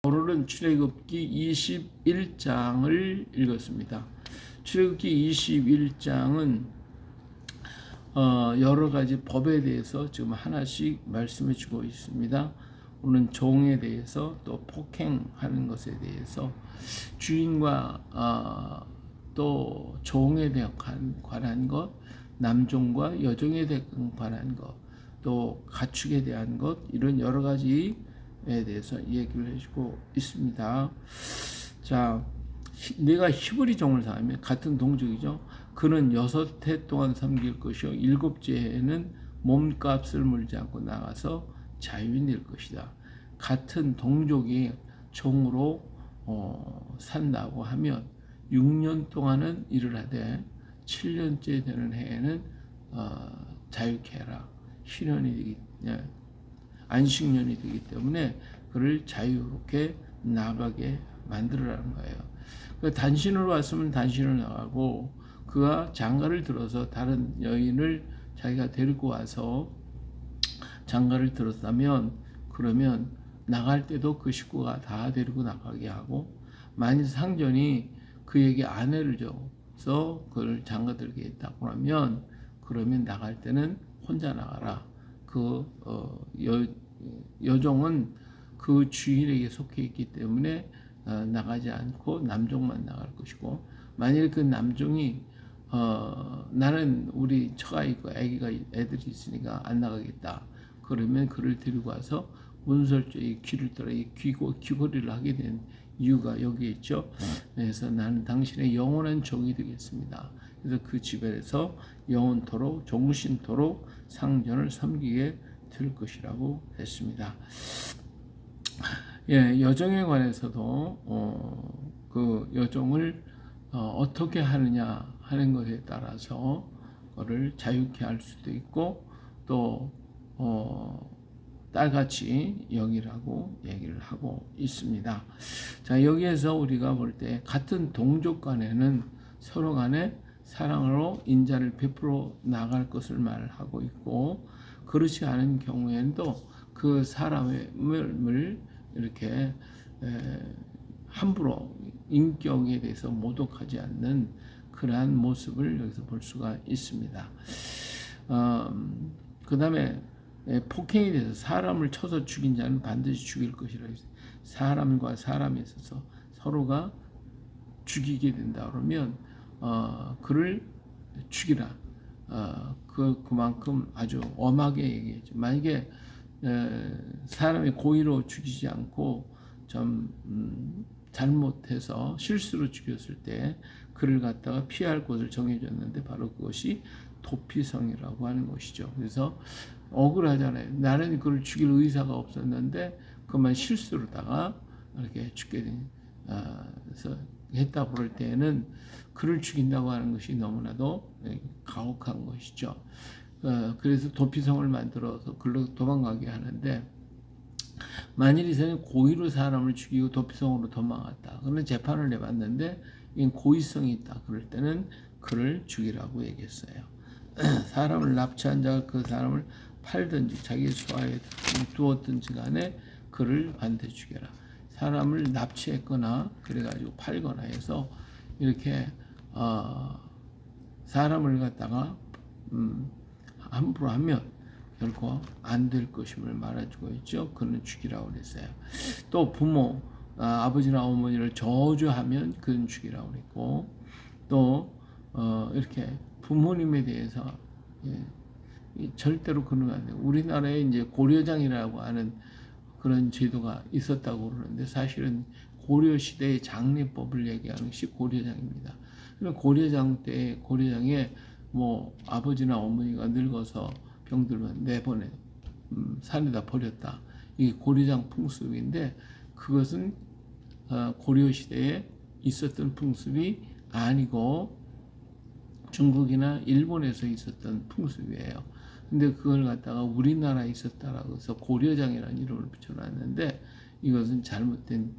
오늘은 출애굽기 21장을 읽었습니다. 출애굽기 21장은 여러 가지 법에 대해서 지금 하나씩 말씀해 주고 있습니다. 오늘은 종에 대해서, 또 폭행하는 것에 대해서, 주인과 또 종에 관한 것, 남종과 여종에 관한 것, 또 가축에 대한 것, 이런 여러 가지에 대해서 얘기를 해주고 있습니다. 자, 내가 히브리 종을 삼으면 같은 동족이죠. 그는 6해 동안 섬길 것이요 7째 해에는 몸값을 물지 않고 나가서 자유인이 될 것이다. 같은 동족이 종으로 산다고 하면 6년 동안은 일을 하되 7년째 되는 해에는 자유케 해라. 안식년이 되기 때문에 그를 자유롭게 나가게 만들어라는 거예요. 단신으로 왔으면 단신으로 나가고, 그가 장가를 들어서 다른 여인을 자기가 데리고 와서 장가를 들었다면, 그러면 나갈 때도 그 식구가 다 데리고 나가게 하고, 만일 상전이 그에게 아내를 줘서 그를 장가 들게 했다고 하면, 그러면 나갈 때는 혼자 나가라. 그 여종은 그 주인에게 속해 있기 때문에 나가지 않고 남종만 나갈 것이고, 만일 그 남종이 나는 우리 처가 있고 애들이 있으니까 안 나가겠다, 그러면 그를 데리고 와서 문설주의 귀를 따라 귀걸이를 하게 된 이유가 여기에 있죠. 그래서 나는 당신의 영원한 종이 되겠습니다. 그래서 그 집에서 영원토록 종신토록 상전을 섬기게 될 것이라고 했습니다. 예, 여종에 관해서도 그 여종을 어떻게 하느냐 하는 것에 따라서 그를 자유케 할 수도 있고, 또 딸같이 여기라고 얘기를 하고 있습니다. 자, 여기에서 우리가 볼 때 같은 동족 간에는 서로 간에 사랑으로 인자를 베풀어 나갈 것을 말하고 있고, 그렇지 않은 경우에도 그 사람을 이렇게 함부로 인격에 대해서 모독하지 않는 그러한 모습을 여기서 볼 수가 있습니다. 그 다음에 폭행에 대해서 사람을 쳐서 죽인 자는 반드시 죽일 것이라고 했어요. 사람과 사람에 있어서 서로가 죽이게 된다 그러면 그를 죽이라. 그만큼 아주 엄하게 얘기했죠. 만약에 사람이 고의로 죽이지 않고 좀 잘못해서 실수로 죽였을 때 그를 갖다가 피할 곳을 정해줬는데, 바로 그것이 도피성이라고 하는 것이죠. 그래서 억울하잖아요. 나는 그를 죽일 의사가 없었는데 그만 실수로다가 이렇게 죽게 돼서 했다고 그럴 때에는 그를 죽인다고 하는 것이 너무나도 가혹한 것이죠. 그래서 도피성을 만들어서 그로 도망가게 하는데, 만일 이 사람이 고의로 사람을 죽이고 도피성으로 도망갔다, 그러면 재판을 내봤는데 이건 고의성이 있다, 그럴 때는 그를 죽이라고 얘기했어요. 사람을 납치한 자가 그 사람을 팔든지 자기 수하에 두었든지 간에 그를 반드시 죽여라. 사람을 납치했거나 그래가지고 팔거나 해서 이렇게 사람을 갖다가 함부로 하면 결코 안 될 것임을 말해주고 있죠. 그는 죽이라고 그랬어요. 또 부모, 아버지나 어머니를 저주하면 그는 죽이라고 그랬고, 또 이렇게 부모님에 대해서 절대로 그러면 안 돼요. 우리나라에 이제 고려장이라고 하는 그런 제도가 있었다고 그러는데, 사실은 고려 시대의 장례법을 얘기하는 것이 고려장입니다. 고려장 때 고려장에 뭐 아버지나 어머니가 늙어서 병들면 내보내 산에다 버렸다, 이게 고려장 풍습인데, 그것은 고려 시대에 있었던 풍습이 아니고 중국이나 일본에서 있었던 풍습이에요. 근데 그걸 갖다가 우리나라에 있었다라고 해서 고려장이라는 이름을 붙여놨는데, 이것은 잘못된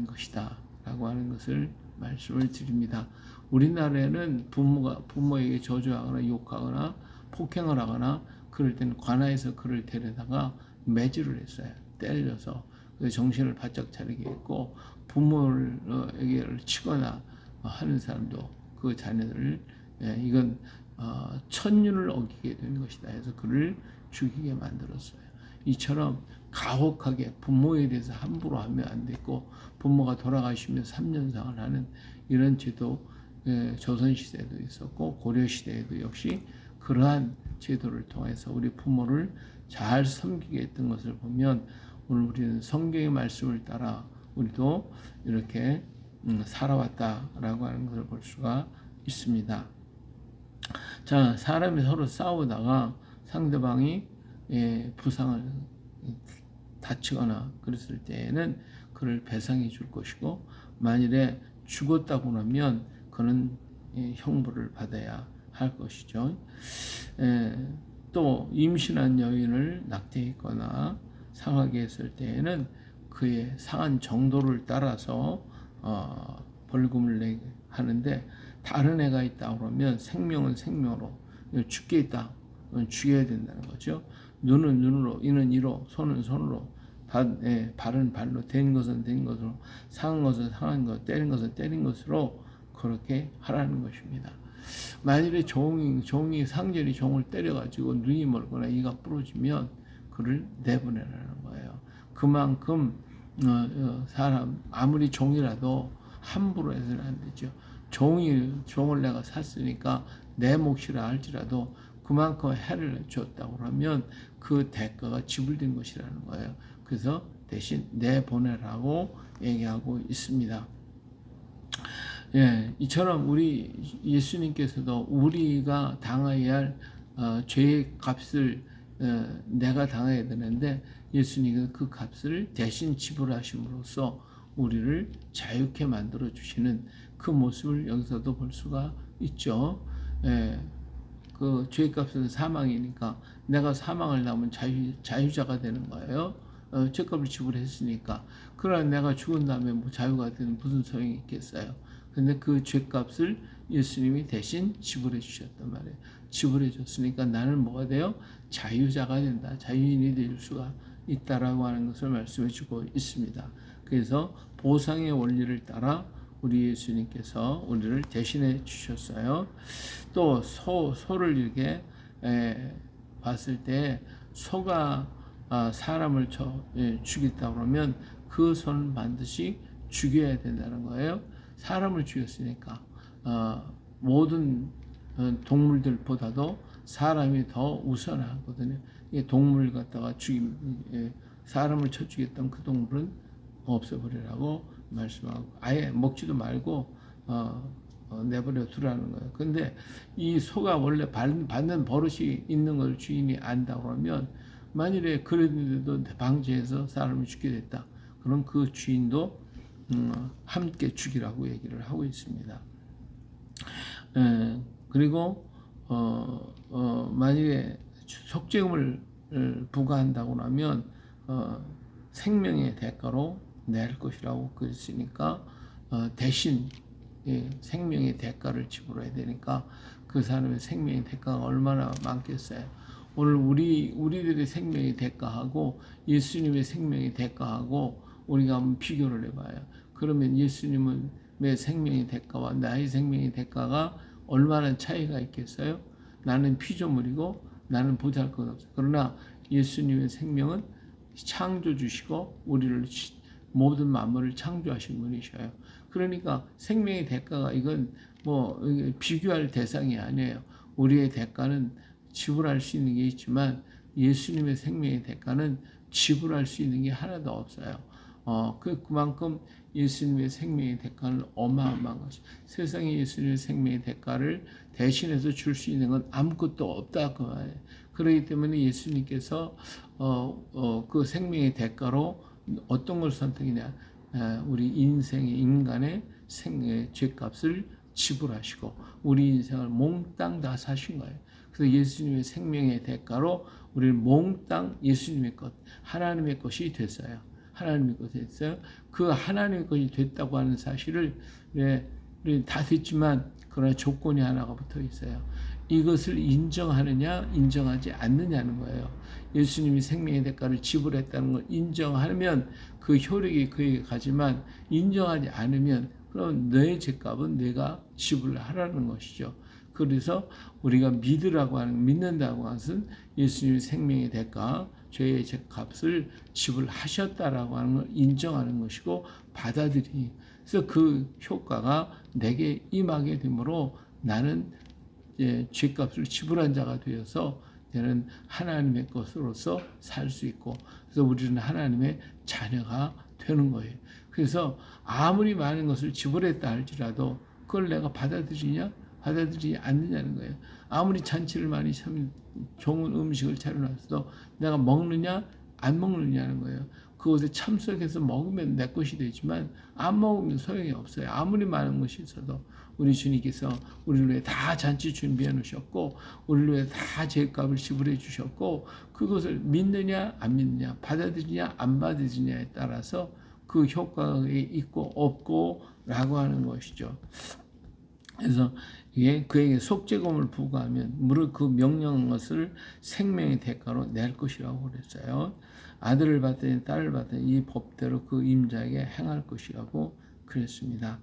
것이다 라고 하는 것을 말씀을 드립니다. 우리나라에는 부모에게 저주하거나 욕하거나 폭행을 하거나 그럴 때는 관아에서 그를 데려다가 매질을 했어요. 때려서 그 정신을 바짝 차리게 했고 부모에게 치거나 하는 사람도 그 자녀들을 이건 천륜을 어기게 되는 것이다 해서 그를 죽이게 만들었어요. 이처럼 가혹하게 부모에 대해서 함부로 하면 안 되고 부모가 돌아가시면 3년상을 하는 이런 제도 조선시대에도 있었고 고려시대에도 역시 그러한 제도를 통해서 우리 부모를 잘 섬기게 했던 것을 보면 오늘 우리는 성경의 말씀을 따라 우리도 이렇게 살아왔다라고 하는 것을 볼 수가 있습니다. 자, 사람이 서로 싸우다가 상대방이 부상을 다치거나 그랬을 때에는 그를 배상해 줄 것이고 만일에 죽었다고 하면 그는 형벌을 받아야 할 것이죠. 또 임신한 여인을 낙태했거나 상하게 했을 때에는 그의 상한 정도를 따라서 벌금을 내게 하는데 다른 애가 있다 그러면 생명은 생명으로 죽게 있다 죽여야 된다는 거죠. 눈은 눈으로 이는 이로 손은 손으로 발은 발로 된 것은 된 것으로 상한 것은 상한 것 때린 것은 때린 것으로 그렇게 하라는 것입니다. 만일에 종이 상전이 종을 때려가지고 눈이 멀거나 이가 부러지면 그를 내보내라는 거예요. 그만큼 사람 아무리 종이라도 함부로 해서는 안 되죠. 종을 내가 샀으니까 내 몫이라 할지라도 그만큼 해를 줬다고 하면 그 대가가 지불된 것이라는 거예요. 그래서 대신 내보내라고 얘기하고 있습니다. 이처럼 우리 예수님께서도 우리가 당해야 할 죄의 값을 내가 당해야 되는데 예수님은 그 값을 대신 지불하심으로써 우리를 자유케 만들어 주시는 그 모습을 여기서도 볼 수가 있죠. 그 죄의 값은 사망이니까 내가 사망을 남은 자유자가 되는 거예요. 죄값을 지불했으니까. 그러나 내가 죽은 다음에 뭐 자유가 되는 무슨 소용이 있겠어요. 근데 그 죄값을 예수님이 대신 지불해 주셨단 말이에요. 지불해 줬으니까 나는 뭐가 돼요? 자유자가 된다. 자유인이 될 수가 있다라고 하는 것을 말씀해 주고 있습니다. 그래서 보상의 원리를 따라 우리 예수님께서 우리를 대신해 주셨어요. 또 소를 이렇게 봤을 때 소가 사람을 죽였다 그러면 그 소는 반드시 죽여야 된다는 거예요. 사람을 죽였으니까 모든 동물들보다도 사람이 더 우선하거든요. 동물 갖다가 사람을 쳐 죽였던 그 동물은 없애버리라고 말씀하고 아예 먹지도 말고 내버려 두라는 거예요. 근데 이 소가 원래 받는 버릇이 있는 걸 주인이 안다 그러면 만일에 그랬는데도 방지해서 사람을 죽게 됐다. 그럼 그 주인도 함께 죽이라고 얘기를 하고 있습니다. 그리고 만일에 속죄금을 부과한다고 하면 생명의 대가로 낼 것이라고 그랬으니까 대신 생명의 대가를 지불해야 되니까 그 사람의 생명의 대가가 얼마나 많겠어요. 오늘 우리들의 생명의 대가하고 예수님의 생명의 대가하고 우리가 한번 비교를 해봐요. 그러면 예수님의 생명의 대가와 나의 생명의 대가가 얼마나 차이가 있겠어요? 나는 피조물이고 나는 보잘것없어요. 그러나 예수님의 생명은 창조주시고 우리를 모든 만물을 창조하신 분이셔요. 그러니까 생명의 대가가 이건 뭐 비교할 대상이 아니에요. 우리의 대가는 지불할 수 있는 게 있지만 예수님의 생명의 대가는 지불할 수 있는 게 하나도 없어요. 그만큼 예수님의 생명의 대가는 어마어마한 것이 세상에 예수님의 생명의 대가를 대신해서 줄 수 있는 건 아무것도 없다 그 말이에요. 그렇기 때문에 예수님께서 그 생명의 대가로 어떤 걸 선택이냐 우리 인간의 죄값을 지불하시고 우리 인생을 몽땅 다 사신 거예요. 그래서 예수님의 생명의 대가로 우리를 몽땅 예수님의 것, 하나님의 것이 됐어요. 하나님의 것이 됐어요. 그 하나님의 것이 됐다고 하는 사실을 우리 다 됐지만 그러나 조건이 하나가 붙어 있어요. 이것을 인정하느냐 인정하지 않느냐는 거예요. 예수님이 생명의 대가를 지불했다는 걸 인정하면 그 효력이 그에게 가지만 인정하지 않으면 그럼 너의 죄값은 내가 지불하라는 것이죠. 그래서 우리가 믿으라고 하는 믿는다고 하는 것은 예수님이 생명의 대가 죄의 죄값을 지불하셨다라고 하는 걸 인정하는 것이고 받아들이. 그래서 그 효과가 내게 임하게 되므로 나는 죄값을 지불한 자가 되어서 저는 하나님의 것으로서 살 수 있고 그래서 우리는 하나님의 자녀가 되는 거예요. 그래서 아무리 많은 것을 지불했다 할지라도 그걸 내가 받아들이지 않느냐는 거예요. 아무리 잔치를 많이 참 좋은 음식을 차려놨어도 내가 먹느냐 안 먹느냐는 거예요. 그것에 참석해서 먹으면 내 것이 되지만 안 먹으면 소용이 없어요. 아무리 많은 것이 있어도 우리 주님께서 우리를 위해 다 잔치 준비해 놓으셨고 우리를 위해 다 죄값을 지불해 주셨고 그것을 믿느냐 안 믿느냐 받아들이냐 안 받아들이냐에 따라서 그 효과가 있고 없고 라고 하는 것이죠. 그래서 이게 그에게 속죄금을 부과하면 무릇 그 명령한 것을 생명의 대가로 낼 것이라고 그랬어요. 아들을 받든 딸을 받든 이 법대로 그 임자에게 행할 것이라고 그랬습니다.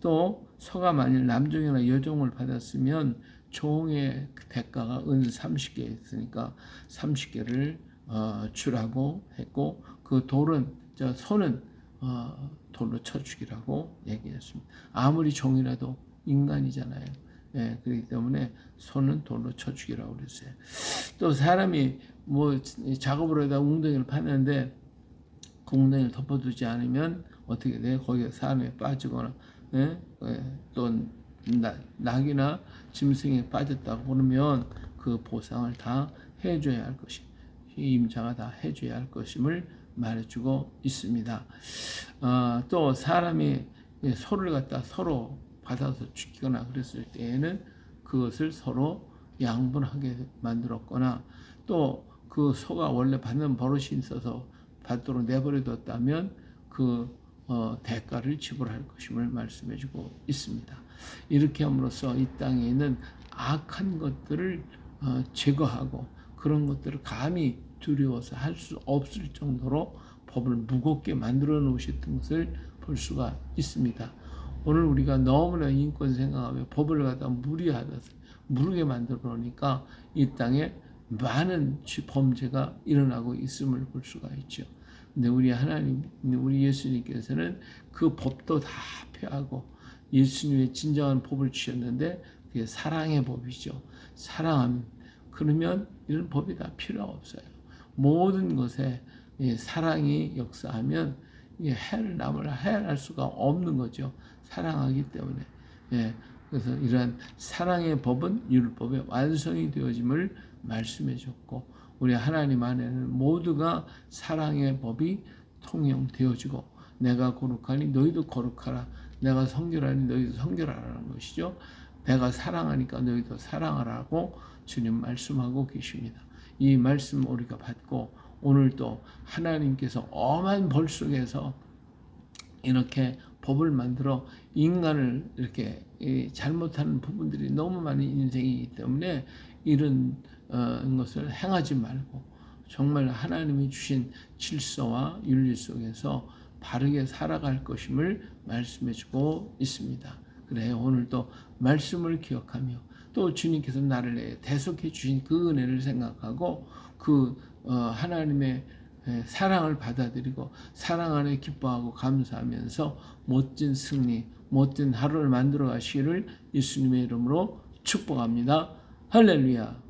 또 소가 만일 남종이나 여종을 받았으면 종의 대가가 은 30개 있으니까 30개를 주라고 했고 그 소는 돌로 쳐 죽이라고 얘기했습니다. 아무리 종이라도 인간이잖아요. 예, 그렇기 때문에 손은 돌로 쳐 죽이라고 그랬어요. 또 사람이 뭐 작업을 하다 웅덩이를 파는데 그 웅덩이를 덮어두지 않으면 어떻게 돼? 거기에 사람이 빠지거나 또 낙이나 짐승에 빠졌다고 그러면 그 보상을 다 해줘야 할 것이 임자가 다 해줘야 할 것임을 말해주고 있습니다. 또 사람이 소를 갖다 서로 받아서 죽이거나 그랬을 때에는 그것을 서로 양분하게 만들었거나 또 그 소가 원래 받는 버릇이 있어서 받도록 내버려뒀다면 그 대가를 지불할 것임을 말씀해주고 있습니다. 이렇게 함으로써 이 땅에 있는 악한 것들을 제거하고 그런 것들을 감히 두려워서 할 수 없을 정도로 법을 무겁게 만들어 놓으셨던 것을 볼 수가 있습니다. 오늘 우리가 너무나 인권 생각하며 법을 갖다 무르게 만들어 놓으니까 이 땅에 많은 범죄가 일어나고 있음을 볼 수가 있죠. 근데 우리 예수님께서는 그 법도 다 폐하고 예수님의 진정한 법을 주셨는데 그게 사랑의 법이죠. 사랑하면 그러면 이런 법이 다 필요 없어요. 모든 것에 사랑이 역사하면 남을 해할 수가 없는 거죠. 사랑하기 때문에. 그래서 이러한 사랑의 법은 율법의 완성이 되어짐을 말씀해 줬고 우리 하나님 안에는 모두가 사랑의 법이 통용되어지고 내가 거룩하니 너희도 거룩하라. 내가 성결하니 너희도 성결하라는 것이죠. 내가 사랑하니까 너희도 사랑하라고 주님 말씀하고 계십니다. 이 말씀 우리가 받고 오늘도 하나님께서 엄한 벌 속에서 이렇게 법을 만들어 인간을 이렇게 잘못하는 부분들이 너무 많은 인생이기 때문에 이런 것을 행하지 말고 정말 하나님이 주신 질서와 윤리 속에서 바르게 살아갈 것임을 말씀해주고 있습니다. 그래 오늘도 말씀을 기억하며 또 주님께서 나를 대속해 주신 그 은혜를 생각하고 그 하나님의 사랑을 받아들이고 사랑 안에 기뻐하고 감사하면서 멋진 승리, 멋진 하루를 만들어 가시기를 예수님의 이름으로 축복합니다. 할렐루야.